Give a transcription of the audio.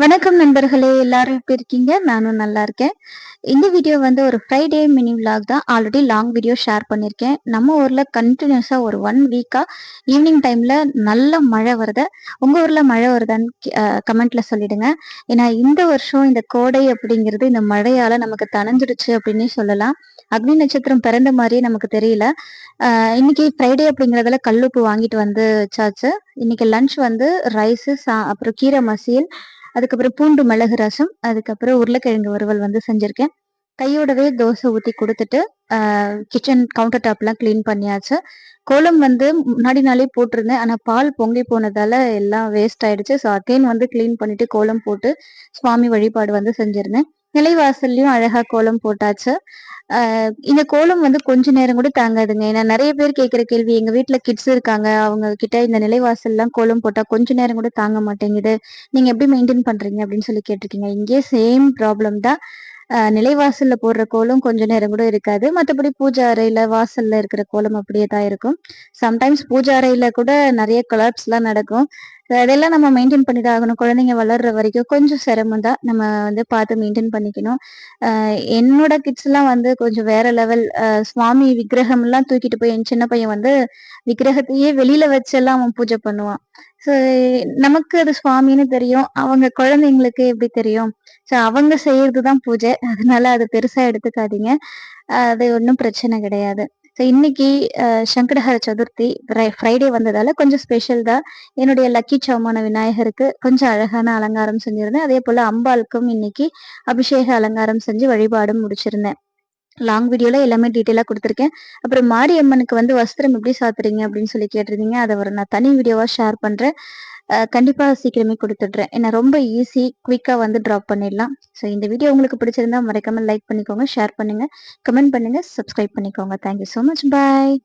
வணக்கம் நண்பர்களே! எல்லாரும் எப்படி இருக்கீங்க? நானும் நல்லா இருக்கேன். இந்த வீடியோ வந்து ஒரு ஃப்ரைடே மினி விளாக் தான். ஆல்ரெடி லாங் வீடியோ ஷேர் பண்ணியிருக்கேன். நம்ம ஊர்ல கன்டினியூஸா ஒரு 1 வீக்கா ஈவினிங் டைம்ல நல்ல மழை வருது. உங்க ஊர்ல மழை வருதான்னு கமெண்ட்ல சொல்லிடுங்க. ஏன்னா இந்த வருஷம் இந்த கோடை அப்படிங்கிறது இந்த மழையால நமக்கு தணிஞ்சிடுச்சு அப்படின்னே சொல்லலாம். அக்னி நட்சத்திரம் பிறந்த மாரியே நமக்கு தெரியல. அ இன்னைக்கு ஃப்ரைடே அப்படிங்கிறதுல கல்லுப்பு வாங்கிட்டு வந்து வச்சாச்சு. இன்னைக்கு லஞ்ச் வந்து ரைஸு, அப்புறம் கீரை மசியல், அதுக்கப்புறம் பூண்டு மிளகு ரசம், அதுக்கப்புறம் உருளைக்கிழங்கு வறுவல் வந்து செஞ்சிருக்கேன். கையோடவே தோசை ஊத்தி குடுத்துட்டு, கிச்சன் கவுண்டர் டாப்லாம் கிளீன் பண்ணியாச்சு. கோலம் வந்து முன்னாடி நாளே போட்டிருந்தேன். ஆனா பால் பொங்கி போனதால எல்லாம் வேஸ்ட் ஆயிடுச்சு. ஸோ அகைன் வந்து கிளீன் பண்ணிட்டு கோலம் போட்டு சுவாமி வழிபாடு வந்து செஞ்சிருந்தேன். நிலைவாசல்லயும் அழகா கோலம் போட்டாச்சு. அ இந்த கோலம் வந்து கொஞ்ச நேரம் கூட தாங்காதுங்க. ஏன்னா நெறைய பேர் கேட்கிற கேள்வி, எங்க வீட்ல கிட்ஸ் இருக்காங்க. அவங்க கிட்ட இந்த நிலைவாசல்லாம் கோலம் போட்டா கொஞ்ச நேரம் கூட தாங்க மாட்டேங்குது. நீங்க எப்படி மெயின்டெயின் பண்றீங்க? அப்படின்னு சொல்லி கேட்டிருக்கீங்க. இங்கேயும் சேம் ப்ராப்ளம் தான். நிலைவாசல்ல போடுற கோலம் கொஞ்ச நேரம் கூட இருக்காது. மத்தபடி பூஜை அறையில, வாசல்ல இருக்கிற கோலம் அப்படியே தான் இருக்கும். சம்டைம்ஸ் பூஜை அறையில கூட நெறைய கொலாப்ஸ்லாம் நடக்கும். அதெல்லாம் நம்ம மெயின்டெயின் பண்ணி தான் ஆகணும். குழந்தைங்க வளர்ற வரைக்கும் கொஞ்சம் சிரமம் தான். நம்ம வந்து பார்த்து மெயின்டெயின் பண்ணிக்கணும். என்னோட கிட்ஸ்லாம் வந்து கொஞ்சம் வேற லெவல். சுவாமி விக்கிரகம்லாம் தூக்கிட்டு போய் என் சின்ன பையன் வந்து விக்கிரகத்தையே வெளியில வச்செல்லாம் அவன் பூஜை பண்ணுவான். ஸோ நமக்கு அது சுவாமின்னு தெரியும். அவங்க குழந்தைங்களுக்கு எப்படி தெரியும்? ஸோ அவங்க செய்யறது தான் பூஜை. அதனால அத பெருசா எடுத்துக்காதீங்க. அது ஒண்ணும் பிரச்சனை கிடையாது. ஸோ இன்னைக்கு சங்கடஹர சதுர்த்தி ஃப்ரைடே வந்ததால கொஞ்சம் ஸ்பெஷல் தான். என்னுடைய லக்கி சாமான விநாயகருக்கு கொஞ்சம் அழகான அலங்காரம் செஞ்சிருந்தேன். அதேபோல அம்பாளுக்கும் இன்னைக்கு அபிஷேக அலங்காரம் செஞ்சு வழிபாடும் முடிச்சிருந்தேன். லாங் வீடியோல எல்லாமே டீட்டெயிலா குடுத்துருக்கேன். அப்புறம் மாரியம்மனுக்கு வந்து வஸ்திரம் எப்படி சாத்துறீங்க அப்படின்னு சொல்லி கேட்டிருந்தீங்க. அத நான் தனி வீடியோவா ஷேர் பண்றேன். கண்டிப்பா சீக்கிரமே குடுத்துடுறேன். ஏன்னா ரொம்ப ஈஸி, குயிக்கா வந்து ட்ராப் பண்ணிடலாம். ஸோ இந்த வீடியோ உங்களுக்கு பிடிச்சிருந்தா மறக்காம லைக் பண்ணிக்கோங்க, ஷேர் பண்ணுங்க, கமெண்ட் பண்ணுங்க, சப்ஸ்கிரைப் பண்ணிக்கோங்க. Thank you so much. Bye.